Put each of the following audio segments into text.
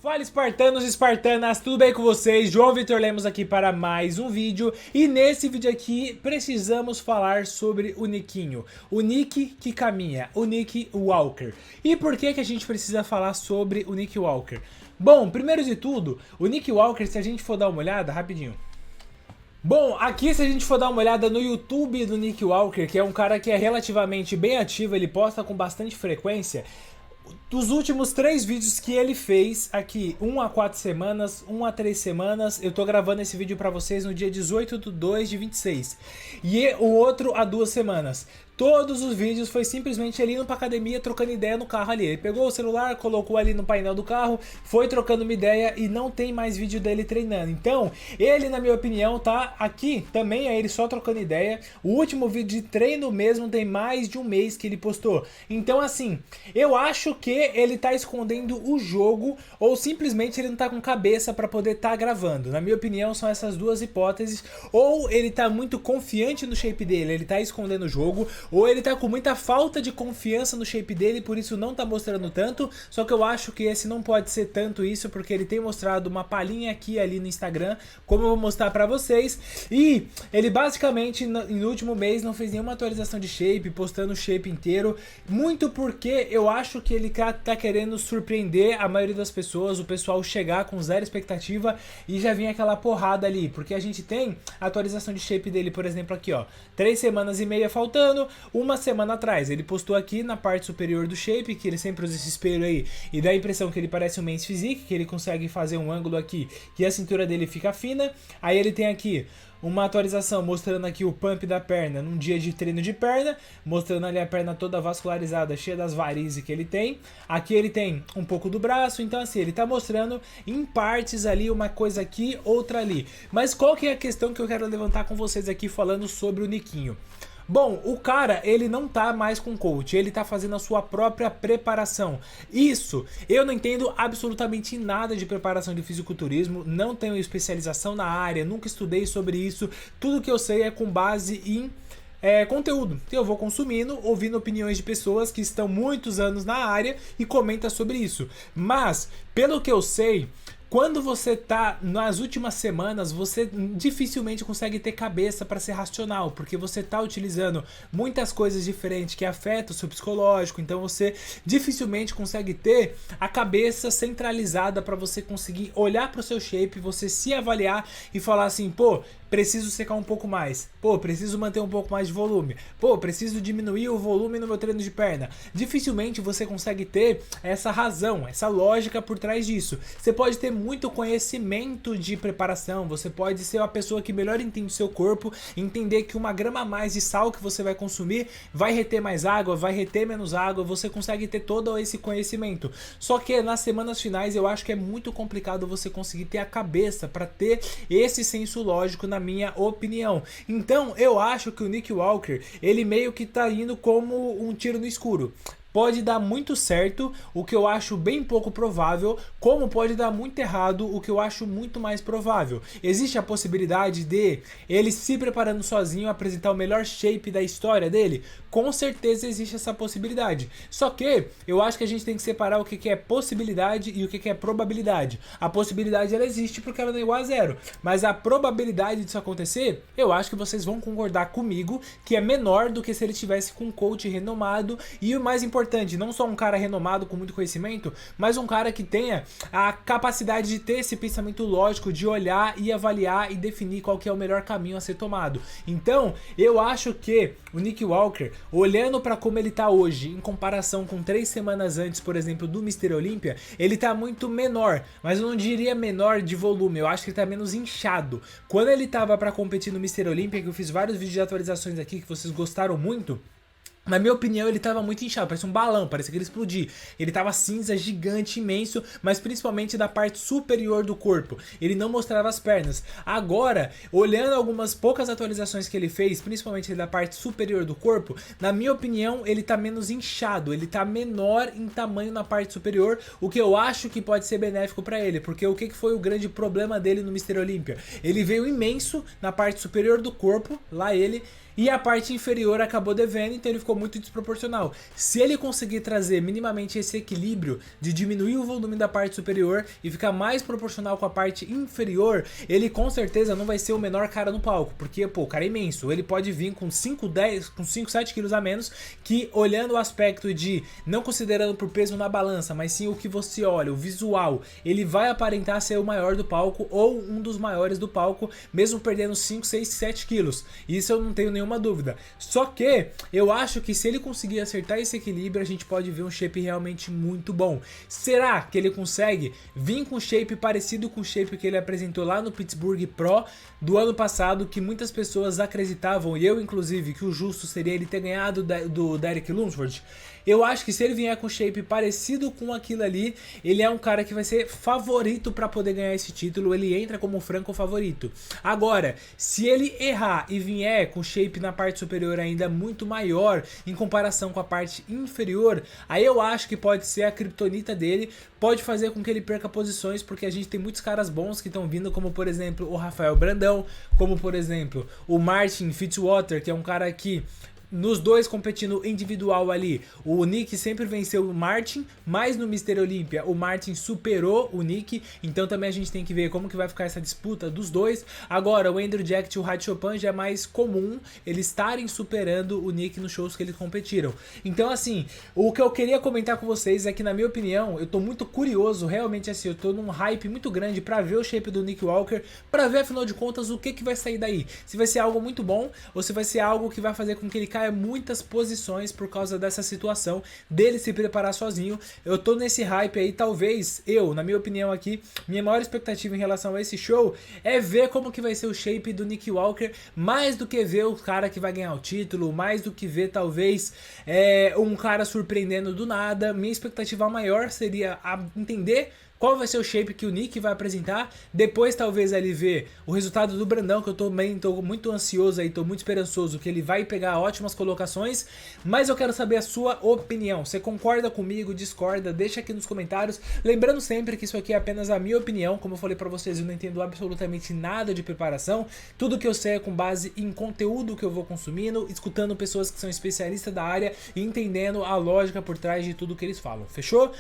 Fala espartanos e espartanas, tudo bem com vocês? João Vitor Lemos aqui para mais um vídeo. E nesse vídeo aqui precisamos falar sobre o Niquinho, o Nick que caminha, o Nick Walker. E por que a gente precisa falar sobre o Nick Walker? Bom, primeiro de tudo, o Nick Walker, se a gente for dar uma olhada, rapidinho. Bom, aqui se a gente for dar uma olhada no YouTube do Nick Walker, que é um cara que é relativamente bem ativo, ele posta com bastante frequência. Dos últimos 3 vídeos que ele fez aqui, 1 a 4 semanas, 1 a 3 semanas, eu tô gravando esse vídeo pra vocês no dia 18/2/26. E o outro a 2 semanas. Todos os vídeos foi simplesmente ele indo pra academia trocando ideia no carro ali. Ele pegou o celular, colocou ali no painel do carro, foi trocando uma ideia e não tem mais vídeo dele treinando. Então, ele, na minha opinião, tá aqui também, é ele só trocando ideia. O último vídeo de treino mesmo tem mais de um mês que ele postou. Então, assim, eu acho que ele tá escondendo o jogo ou simplesmente ele não tá com cabeça pra poder tá gravando. Na minha opinião, são essas duas hipóteses. Ou ele tá muito confiante no shape dele, ele tá escondendo o jogo, ou ele tá com muita falta de confiança no shape dele, por isso não tá mostrando tanto. Só que eu acho que esse não pode ser tanto isso, porque ele tem mostrado uma palhinha aqui e ali no Instagram, como eu vou mostrar pra vocês. E ele basicamente no último mês não fez nenhuma atualização de shape, postando o shape inteiro. Muito porque eu acho que ele tá querendo surpreender a maioria das pessoas, o pessoal chegar com zero expectativa e já vir aquela porrada ali. Porque a gente tem a atualização de shape dele, por exemplo, aqui ó, 3 semanas e meia faltando. Uma semana atrás, ele postou aqui na parte superior do shape, que ele sempre usa esse espelho aí, e dá a impressão que ele parece um Men's Physique, que ele consegue fazer um ângulo aqui, que a cintura dele fica fina. Aí ele tem aqui uma atualização mostrando aqui o pump da perna num dia de treino de perna, mostrando ali a perna toda vascularizada, cheia das varizes que ele tem. Aqui ele tem um pouco do braço, então assim, ele tá mostrando em partes ali, uma coisa aqui, outra ali. Mas qual que é a questão que eu quero levantar com vocês aqui falando sobre o Niquinho? Bom, o cara, ele não tá mais com coach, ele tá fazendo a sua própria preparação. Isso, eu não entendo absolutamente nada de preparação de fisiculturismo, não tenho especialização na área, nunca estudei sobre isso. Tudo que eu sei é com base em conteúdo que eu vou consumindo, ouvindo opiniões de pessoas que estão muitos anos na área e comenta sobre isso. Mas, pelo que eu sei, quando você tá nas últimas semanas, você dificilmente consegue ter cabeça para ser racional, porque você tá utilizando muitas coisas diferentes que afetam o seu psicológico, então você dificilmente consegue ter a cabeça centralizada para você conseguir olhar para o seu shape, você se avaliar e falar assim, pô, preciso secar um pouco mais, pô, preciso manter um pouco mais de volume, pô, preciso diminuir o volume no meu treino de perna. Dificilmente você consegue ter essa razão, essa lógica por trás disso. Você pode ter muito conhecimento de preparação, você pode ser uma pessoa que melhor entende o seu corpo, entender que 1 grama a mais de sal que você vai consumir vai reter mais água, vai reter menos água, você consegue ter todo esse conhecimento. Só que nas semanas finais eu acho que é muito complicado você conseguir ter a cabeça para ter esse senso lógico, na minha opinião. Então eu acho que o Nick Walker, ele meio que tá indo como um tiro no escuro. Pode dar muito certo, o que eu acho bem pouco provável, como pode dar muito errado, o que eu acho muito mais provável. Existe a possibilidade de ele se preparando sozinho apresentar o melhor shape da história dele? Com certeza existe essa possibilidade. Só que eu acho que a gente tem que separar o que é possibilidade e o que é probabilidade. A possibilidade ela existe porque ela não é igual a zero, mas a probabilidade disso acontecer, eu acho que vocês vão concordar comigo que é menor do que se ele tivesse com um coach renomado e o mais importante, não só um cara renomado com muito conhecimento, mas um cara que tenha a capacidade de ter esse pensamento lógico, de olhar e avaliar e definir qual que é o melhor caminho a ser tomado. Então, eu acho que o Nick Walker, olhando para como ele tá hoje, em comparação com 3 semanas antes, por exemplo, do Mr. Olympia, ele tá muito menor, mas eu não diria menor de volume, eu acho que ele tá menos inchado. Quando ele tava para competir no Mr. Olympia, que eu fiz vários vídeos de atualizações aqui que vocês gostaram muito, na minha opinião, ele tava muito inchado, parecia um balão, parecia que ele explodia. Ele tava cinza, gigante, imenso, mas principalmente da parte superior do corpo. Ele não mostrava as pernas. Agora, olhando algumas poucas atualizações que ele fez, principalmente da parte superior do corpo, na minha opinião, ele tá menos inchado, ele tá menor em tamanho na parte superior, o que eu acho que pode ser benéfico pra ele, porque o que foi o grande problema dele no Mr. Olympia? Ele veio imenso na parte superior do corpo, lá ele, e a parte inferior acabou devendo, então ele ficou muito desproporcional. Se ele conseguir trazer minimamente esse equilíbrio de diminuir o volume da parte superior e ficar mais proporcional com a parte inferior, ele com certeza não vai ser o menor cara no palco, porque pô, o cara é imenso, ele pode vir com 5, 10, com 5, 7 quilos a menos, que olhando o aspecto de, não considerando por peso na balança, mas sim o que você olha, o visual, ele vai aparentar ser o maior do palco ou um dos maiores do palco, mesmo perdendo 5, 6, 7 quilos. Isso eu não tenho nenhuma dúvida. Só que eu acho que se ele conseguir acertar esse equilíbrio, a gente pode ver um shape realmente muito bom. Será que ele consegue vir com um shape parecido com o shape que ele apresentou lá no Pittsburgh Pro do ano passado, que muitas pessoas acreditavam, e eu inclusive, que o justo seria ele ter ganhado do Derek Lunsford? Eu acho que se ele vier com shape parecido com aquilo ali, ele é um cara que vai ser favorito para poder ganhar esse título, ele entra como franco favorito. Agora, se ele errar e vier com shape na parte superior ainda muito maior em comparação com a parte inferior, aí eu acho que pode ser a criptonita dele, pode fazer com que ele perca posições, porque a gente tem muitos caras bons que estão vindo, como por exemplo o Rafael Brandão, como por exemplo o Martin Fitzwater, que é um cara que nos dois competindo individual ali, o Nick sempre venceu o Martin, mas no Mr. Olympia o Martin superou o Nick, então também a gente tem que ver como que vai ficar essa disputa dos dois. Agora o Andrew Jack e o Had Chopin já é mais comum eles estarem superando o Nick nos shows que eles competiram. Então assim, o que eu queria comentar com vocês é que na minha opinião, eu tô muito curioso, realmente assim, eu tô num hype muito grande pra ver o shape do Nick Walker, pra ver afinal de contas o que vai sair daí, se vai ser algo muito bom ou se vai ser algo que vai fazer com que ele caia muitas posições por causa dessa situação dele se preparar sozinho. Eu tô nesse hype aí, talvez eu, na minha opinião aqui, minha maior expectativa em relação a esse show é ver como que vai ser o shape do Nick Walker, mais do que ver o cara que vai ganhar o título, mais do que ver talvez um cara surpreendendo do nada. Minha expectativa maior seria entender qual vai ser o shape que o Nick vai apresentar, depois talvez ele ver o resultado do Brandão, que eu também tô muito ansioso aí, tô muito esperançoso que ele vai pegar ótimas colocações, mas eu quero saber a sua opinião. Você concorda comigo, discorda? Deixa aqui nos comentários, lembrando sempre que isso aqui é apenas a minha opinião, como eu falei pra vocês, eu não entendo absolutamente nada de preparação, tudo que eu sei é com base em conteúdo que eu vou consumindo, escutando pessoas que são especialistas da área e entendendo a lógica por trás de tudo que eles falam, fechou?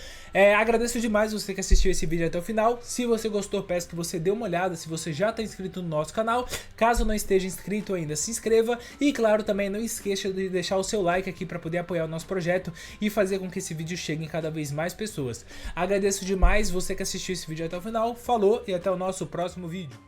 Agradeço demais você que assistiu esse vídeo até o final. Se você gostou, peço que você dê uma olhada se você já está inscrito no nosso canal. Caso não esteja inscrito ainda, se inscreva. E claro, também não esqueça de deixar o seu like aqui para poder apoiar o nosso projeto e fazer com que esse vídeo chegue em cada vez mais pessoas. Agradeço demais você que assistiu esse vídeo até o final. Falou e até o nosso próximo vídeo.